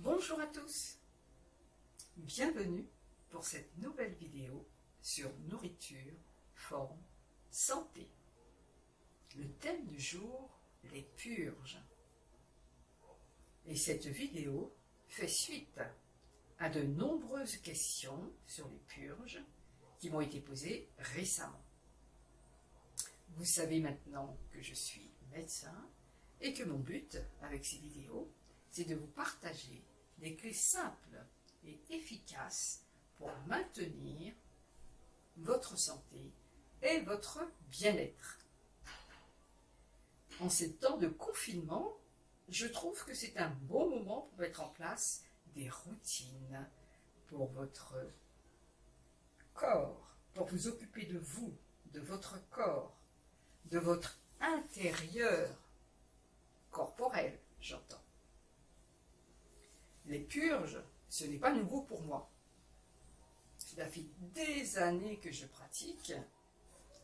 Bonjour à tous, bienvenue pour cette nouvelle vidéo sur nourriture, forme, santé. Le thème du jour, les purges. Et cette vidéo fait suite à de nombreuses questions sur les purges qui m'ont été posées récemment. Vous savez maintenant que je suis médecin et que mon but avec ces vidéos, c'est de vous partager des clés simples et efficaces pour maintenir votre santé et votre bien-être. En ces temps de confinement, je trouve que c'est un bon moment pour mettre en place des routines pour votre corps, pour vous occuper de vous, de votre corps, de votre intérieur corporel, j'entends. Les purges, ce n'est pas nouveau pour moi. Cela fait des années que je pratique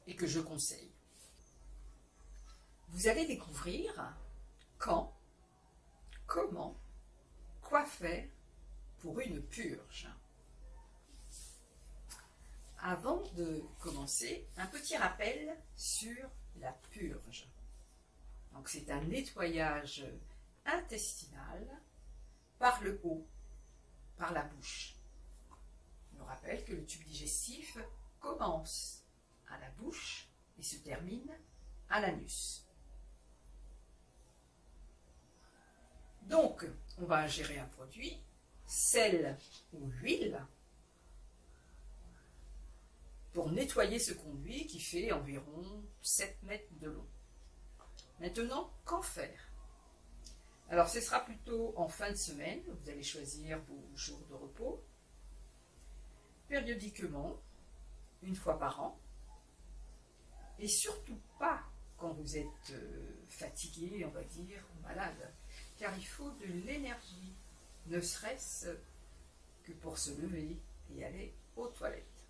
et que je conseille. Vous allez découvrir quand, comment, quoi faire pour une purge. Avant de commencer, un petit rappel sur la purge. Donc, c'est un nettoyage intestinal par le haut, par la bouche. Je me rappelle que le tube digestif commence à la bouche et se termine à l'anus. Donc, on va ingérer un produit, sel ou huile, pour nettoyer ce conduit qui fait environ 7 mètres de long. Maintenant, qu'en faire ? Alors, ce sera plutôt en fin de semaine, vous allez choisir vos jours de repos, périodiquement, une fois par an, et surtout pas quand vous êtes fatigué, on va dire, ou malade, car il faut de l'énergie, ne serait-ce que pour se lever et aller aux toilettes.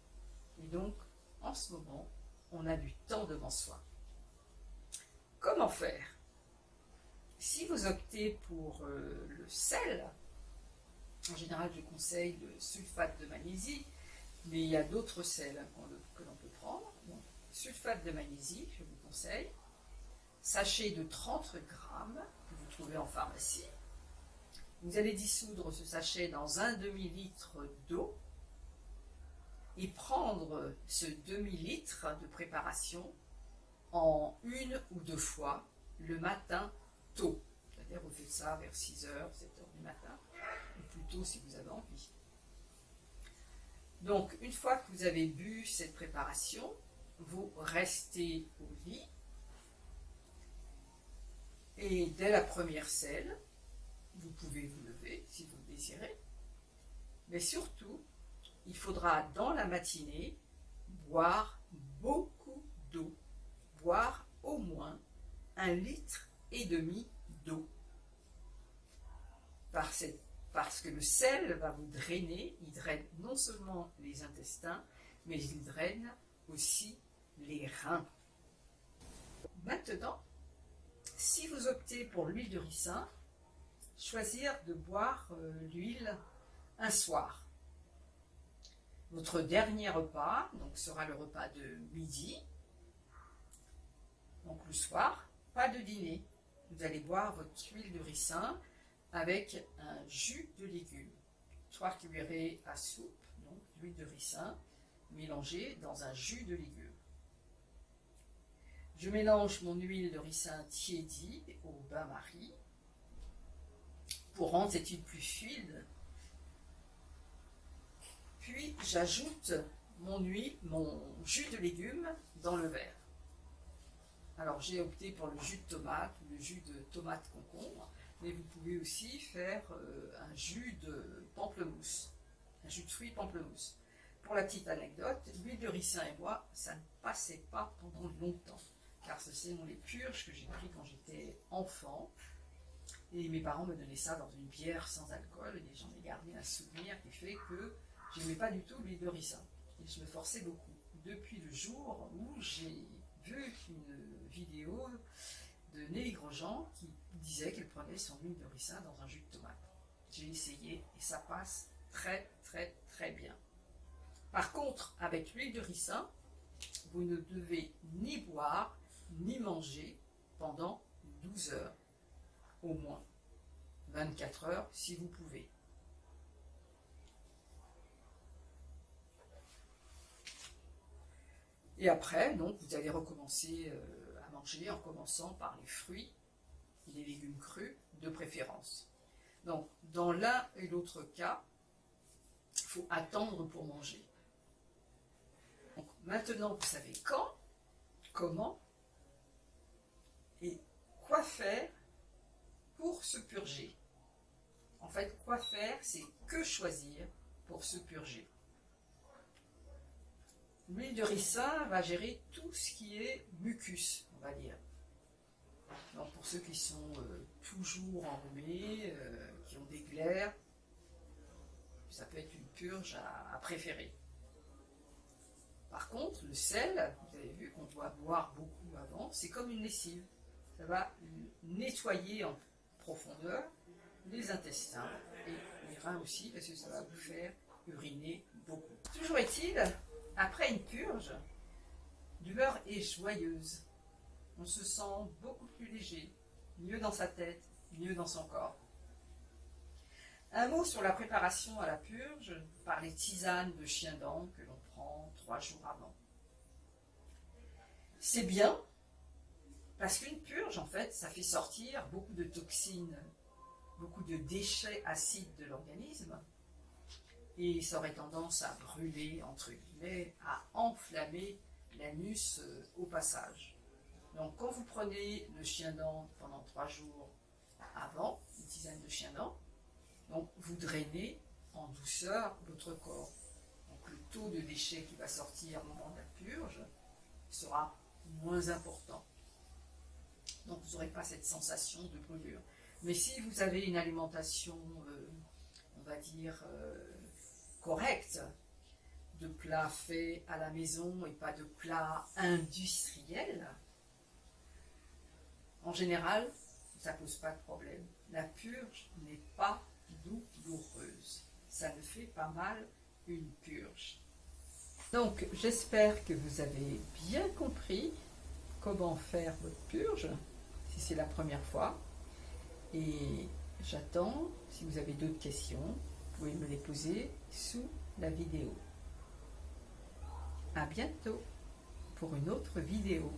Et donc, en ce moment, on a du temps devant soi. Comment faire ? Si vous optez pour le sel, en général je conseille le sulfate de magnésie, mais il y a d'autres sels que l'on peut prendre. Donc, sulfate de magnésie, je vous conseille. Sachet de 30 grammes que vous trouvez en pharmacie. Vous allez dissoudre ce sachet dans un demi-litre d'eau et prendre ce demi-litre de préparation en 1 ou 2 fois le matin tôt. C'est-à-dire vous faites ça vers 6h, 7h du matin, ou plus tôt si vous avez envie. Donc, une fois que vous avez bu cette préparation, vous restez au lit et dès la première selle, vous pouvez vous lever si vous le désirez. Mais surtout, il faudra dans la matinée boire beaucoup d'eau, boire au moins 1,5 litre d'eau. Parce que le sel va vous drainer, il draine non seulement les intestins, mais il draine aussi les reins. Maintenant, si vous optez pour l'huile de ricin, choisir de boire l'huile un soir. Votre dernier repas donc, sera le repas de midi. Donc le soir, pas de dîner. Vous allez boire votre huile de ricin avec un jus de légumes. 3 cuillerées à soupe, donc d'huile de ricin, mélangée dans un jus de légumes. Je mélange mon huile de ricin tiédie au bain-marie pour rendre cette huile plus fluide. Puis j'ajoute mon jus de légumes dans le verre. Alors j'ai opté pour le jus de tomate ou le jus de tomate concombre, mais vous pouvez aussi faire un jus de pamplemousse, un jus de fruits pamplemousse. Pour la petite anecdote, l'huile de ricin et moi, ça ne passait pas pendant longtemps, car ce sont les purges que j'ai pris quand j'étais enfant, et mes parents me donnaient ça dans une bière sans alcool, et j'en ai gardé un souvenir qui fait que je n'aimais pas du tout l'huile de ricin, et je me forçais beaucoup. Depuis le jour où j'ai vu une vidéo de Nelly Grosjean qui disait qu'elle prenait son huile de ricin dans un jus de tomate. J'ai essayé et ça passe très très très bien. Par contre, avec l'huile de ricin, vous ne devez ni boire ni manger pendant 12 heures, au moins 24 heures si vous pouvez. Et après, donc, vous allez recommencer à manger en commençant par les fruits, les légumes crus de préférence. Donc, dans l'un et l'autre cas, il faut attendre pour manger. Donc, maintenant, vous savez quand, comment et quoi faire pour se purger. En fait, quoi faire, c'est que choisir pour se purger. L'huile de ricin va gérer tout ce qui est mucus, on va dire. Donc pour ceux qui sont toujours enrhumés, qui ont des glaires, ça peut être une purge à préférer. Par contre, le sel, vous avez vu qu'on doit boire beaucoup avant, c'est comme une lessive. Ça va nettoyer en profondeur les intestins et les reins aussi, parce que ça va vous faire uriner beaucoup. Toujours est-il, après une purge, l'humeur est joyeuse. On se sent beaucoup plus léger, mieux dans sa tête, mieux dans son corps. Un mot sur la préparation à la purge par les tisanes de chien-dent que l'on prend 3 jours avant. C'est bien, parce qu'une purge, en fait, ça fait sortir beaucoup de toxines, beaucoup de déchets acides de l'organisme, et ça aurait tendance à brûler, entre guillemets, à enflammer l'anus au passage. Donc quand vous prenez le chien-dent pendant 3 jours avant, une tisane de chien-dent, donc vous drainez en douceur votre corps. Donc le taux de déchets qui va sortir au moment de la purge sera moins important. Donc vous n'aurez pas cette sensation de brûlure. Mais si vous avez une alimentation, on va dire, correcte, de plats faits à la maison et pas de plats industriels, en général, ça ne pose pas de problème. La purge n'est pas douloureuse. Ça ne fait pas mal une purge. Donc, j'espère que vous avez bien compris comment faire votre purge, si c'est la première fois. Et j'attends, si vous avez d'autres questions, vous pouvez me les poser sous la vidéo. À bientôt pour une autre vidéo.